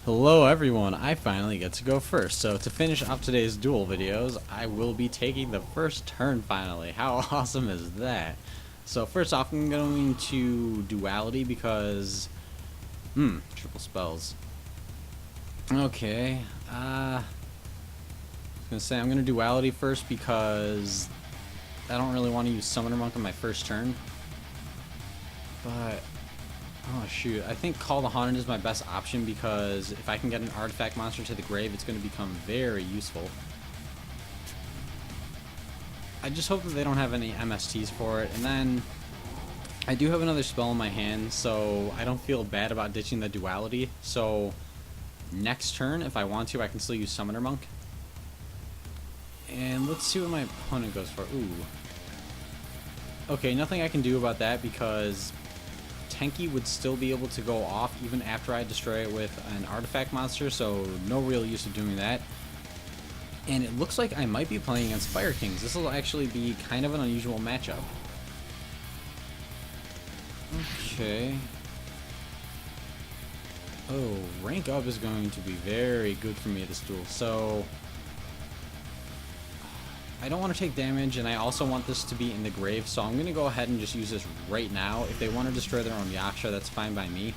Hello everyone, I finally get to go first. So to finish off today's duel videos, I will be taking the first turn finally. How awesome is that? So first off, I'm going to duality because, triple spells. Okay, I was gonna say I'm gonna duality first because I don't really want to use Summoner Monk on my first turn. But oh shoot, I think Call the Haunted is my best option because if I can get an artifact monster to the grave, it's going to become very useful. I just hope that they don't have any MSTs for it, and then I do have another spell in my hand, so I don't feel bad about ditching the duality. So next turn, if I want to, I can still use Summoner Monk. And let's see what my opponent goes for. Ooh. Okay, nothing I can do about that because Tenki would still be able to go off even after I destroy it with an artifact monster, so no real use of doing that. And it looks like I might be playing against Firekings. This will actually be kind of an unusual matchup. Okay. Oh, rank up is going to be very good for me this duel. So I don't want to take damage, and I also want this to be in the grave, so I'm going to go ahead and just use this right now. If they want to destroy their own Yaksha, that's fine by me.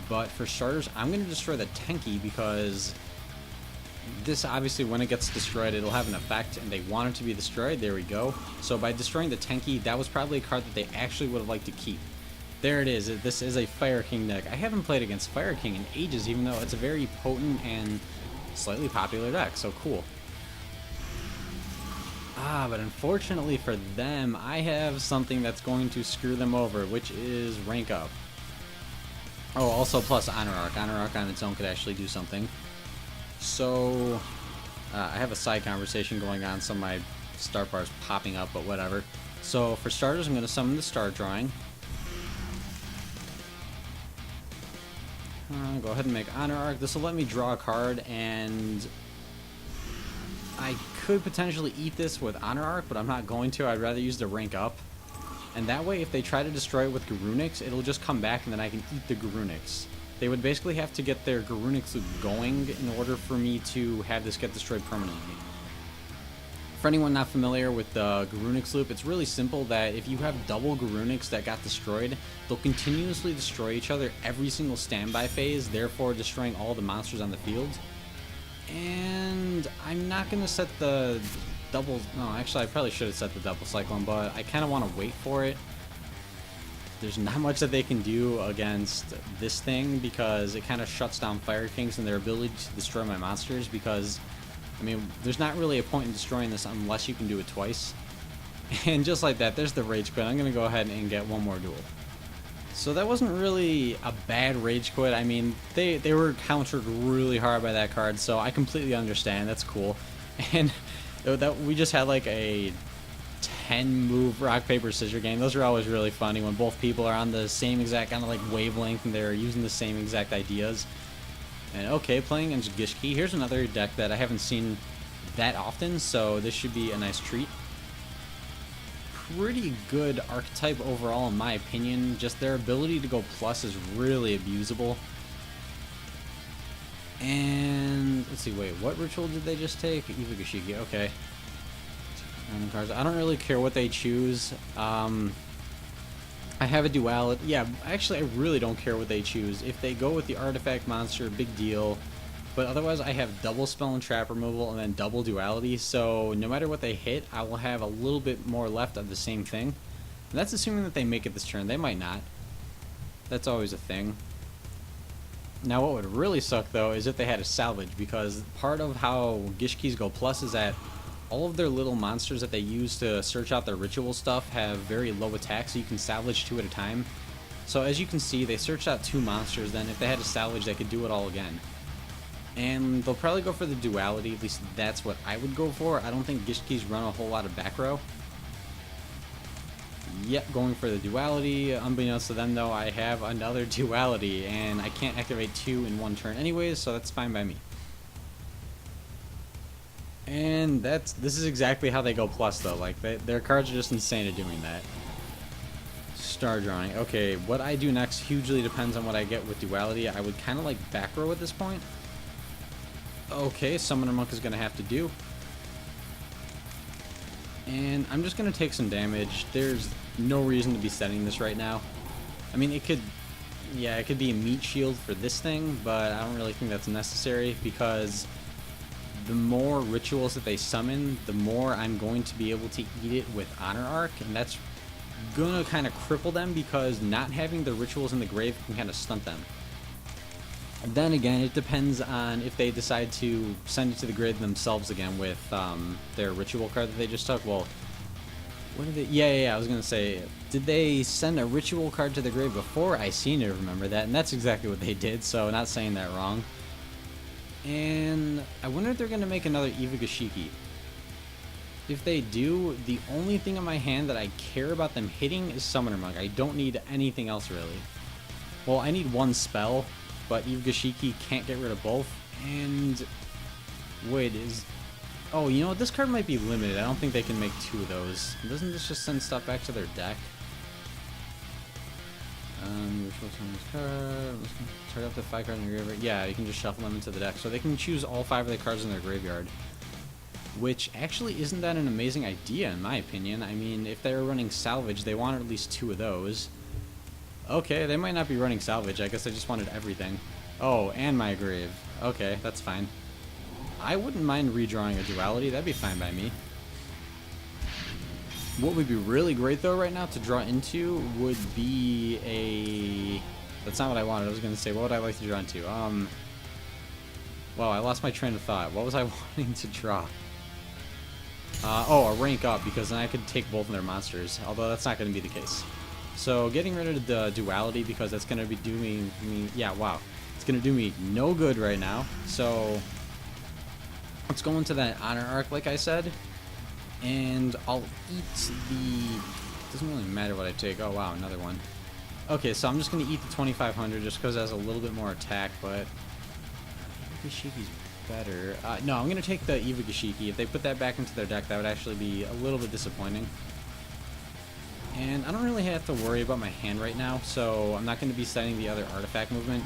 But for starters, I'm going to destroy the Tenki because this, obviously, when it gets destroyed, it'll have an effect, and they want it to be destroyed. There we go. So by destroying the Tenki, that was probably a card that they actually would have liked to keep. There it is. This is a Fireking deck. I haven't played against Fireking in ages, even though it's a very potent and slightly popular deck, so cool. But unfortunately for them, I have something that's going to screw them over, which is rank up. Oh, also plus Honor Arc. Honor Arc on its own could actually do something. So, I have a side conversation going on, so my start bar is popping up, but whatever. So, for starters, I'm going to summon the Star Drawing. Go ahead and make Honor Arc. This will let me draw a card, and I could potentially eat this with Honor Arc, but I'm not going to. I'd rather use the rank up. And that way, if they try to destroy it with Garunix, it'll just come back and then I can eat the Garunix. They would basically have to get their Garunix loop going in order for me to have this get destroyed permanently. For anyone not familiar with the Garunix loop, it's really simple that if you have double Garunix that got destroyed, they'll continuously destroy each other every single standby phase, therefore destroying all the monsters on the field. And I'm not going to set the double... No, actually, I probably should have set the double cyclone, but I kind of want to wait for it. There's not much that they can do against this thing because it kind of shuts down Firekings and their ability to destroy my monsters because, I mean, there's not really a point in destroying this unless you can do it twice. And just like that, there's the Rage Quit. I'm going to go ahead and get one more duel. So that wasn't really a bad rage quit. I mean, they were countered really hard by that card, so I completely understand. That's cool. And that we just had like a 10-move rock paper scissors game. Those are always really funny when both people are on the same exact kind of like wavelength and they're using the same exact ideas. And okay, playing against Gishkis. Here's another deck that I haven't seen that often, so this should be a nice treat. Pretty good archetype overall in my opinion. Just their ability to go plus is really abusable. And let's see, wait, what ritual did they just take? Gishkis, okay. I don't really care what they choose. I have a duality. Yeah, actually I really don't care what they choose. If they go with the artifact monster, big deal. But otherwise, I have double spell and trap removal and then double duality, so no matter what they hit, I will have a little bit more left of the same thing. And that's assuming that they make it this turn. They might not. That's always a thing. Now, what would really suck, though, is if they had a salvage, because part of how Gishkis go plus is that all of their little monsters that they use to search out their ritual stuff have very low attack, so you can salvage 2 at a time. So as you can see, they searched out 2 monsters, then if they had a salvage, they could do it all again. And they'll probably go for the duality, at least that's what I would go for. I don't think Gishkis run a whole lot of back row. Yep, going for the duality. Unbeknownst to them, though, I have another duality, and I can't activate 2 in one turn anyways, so that's fine by me. And this is exactly how they go plus, though. Like, their cards are just insane at doing that. Star drawing. Okay, what I do next hugely depends on what I get with duality. I would kind of like back row at this point. Okay, Summoner Monk is going to have to do. And I'm just going to take some damage. There's no reason to be setting this right now. I mean, it could be a meat shield for this thing, but I don't really think that's necessary because the more rituals that they summon, the more I'm going to be able to eat it with Honor Arc, and that's gonna kind of cripple them because not having the rituals in the grave can kind of stunt them. And then again, it depends on if they decide to send it to the grave themselves again with their ritual card that they just took. Well, what did they? Yeah. I was gonna say, did they send a ritual card to the grave before? I seem to remember that, and that's exactly what they did. So not saying that wrong. And I wonder if they're gonna make another Gishkis. If they do, the only thing in my hand that I care about them hitting is Summoner Monk. I don't need anything else really. Well, I need one spell, but Gishkis can't get rid of both. And wait, oh, you know what? This card might be limited. I don't think they can make two of those. Doesn't this just send stuff back to their deck? Which one's this card? Target up to 5 cards in your graveyard. Yeah, you can just shuffle them into the deck. So they can choose all 5 of the cards in their graveyard. Which actually isn't that an amazing idea in my opinion. I mean, if they're running salvage, they wanted at least 2 of those. Okay, they might not be running salvage. I guess they just wanted everything. Oh, and my grave. Okay, that's fine. I wouldn't mind redrawing a duality. That'd be fine by me. What would be really great though right now to draw into would be a... That's not what I wanted. I was going to say, what would I like to draw into? Wow, I lost my train of thought. What was I wanting to draw? Oh, a rank up, because then I could take both of their monsters. Although that's not going to be the case. So getting rid of the duality, because that's going to be doing me... Yeah, wow. It's going to do me no good right now. So let's go into that Honor Arc, like I said. And I'll eat the... Doesn't really matter what I take. Oh, wow, another one. Okay, so I'm just going to eat the 2500 just because it has a little bit more attack, but... Gishki's better. No, I'm going to take the Gishkis. If they put that back into their deck, that would actually be a little bit disappointing. And I don't really have to worry about my hand right now, so I'm not going to be setting the other artifact movement.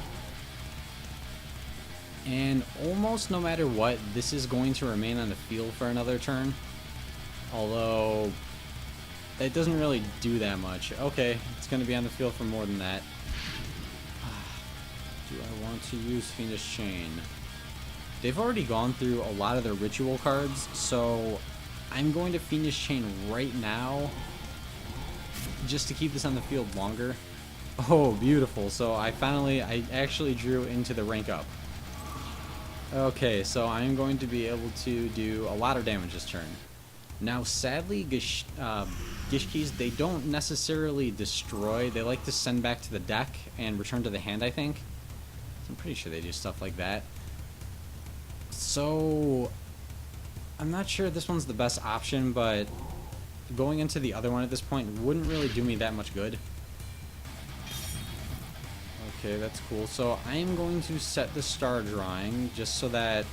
And almost no matter what, this is going to remain on the field for another turn. Although, it doesn't really do that much. Okay, it's going to be on the field for more than that. Do I want to use Fiendish Chain? They've already gone through a lot of their ritual cards, so I'm going to Fiendish Chain right now just to keep this on the field longer. Oh, beautiful. So I actually drew into the rank up. Okay, so I'm going to be able to do a lot of damage this turn. Now, sadly, Gishkis, they don't necessarily destroy. They like to send back to the deck and return to the hand, I think. I'm pretty sure they do stuff like that. So, I'm not sure this one's the best option, but going into the other one at this point wouldn't really do me that much good. Okay, that's cool. So, I am going to set the star drawing just so that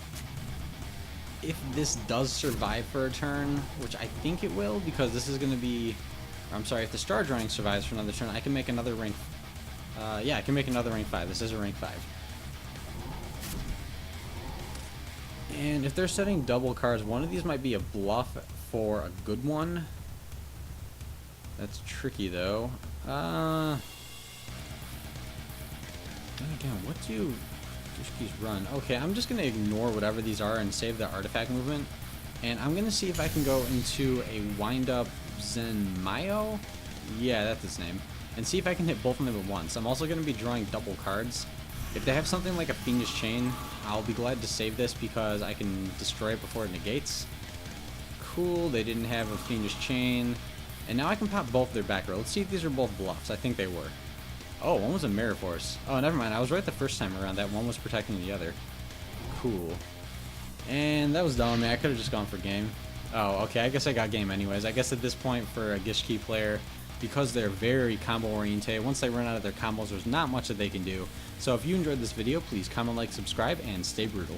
if this does survive for a turn, which I think it will, because this is going to be... I'm sorry, if the star drawing survives for another turn, I can make another rank... yeah, I can make another rank 5. This is a rank 5. And if they're setting double cards, one of these might be a bluff for a good one. That's tricky, though. Then again, what do Gishkis run? Okay, I'm just going to ignore whatever these are and save the artifact movement. And I'm going to see if I can go into a wind-up Zenmayo? Yeah, that's its name. And see if I can hit both of them at once. I'm also going to be drawing double cards. If they have something like a Fiendish Chain, I'll be glad to save this because I can destroy it before it negates. Cool, they didn't have a Fiendish Chain. And now I can pop both their back row. Let's see if these are both bluffs. I think they were. Oh, one was a Mirror Force. Oh, never mind. I was right the first time around. That one was protecting the other. Cool. And that was dumb. I could have just gone for game. Oh, okay. I guess I got game anyways. I guess at this point for a Gishkis player, because they're very combo oriented, once they run out of their combos, there's not much that they can do. So if you enjoyed this video, please comment, like, subscribe, and stay brutal.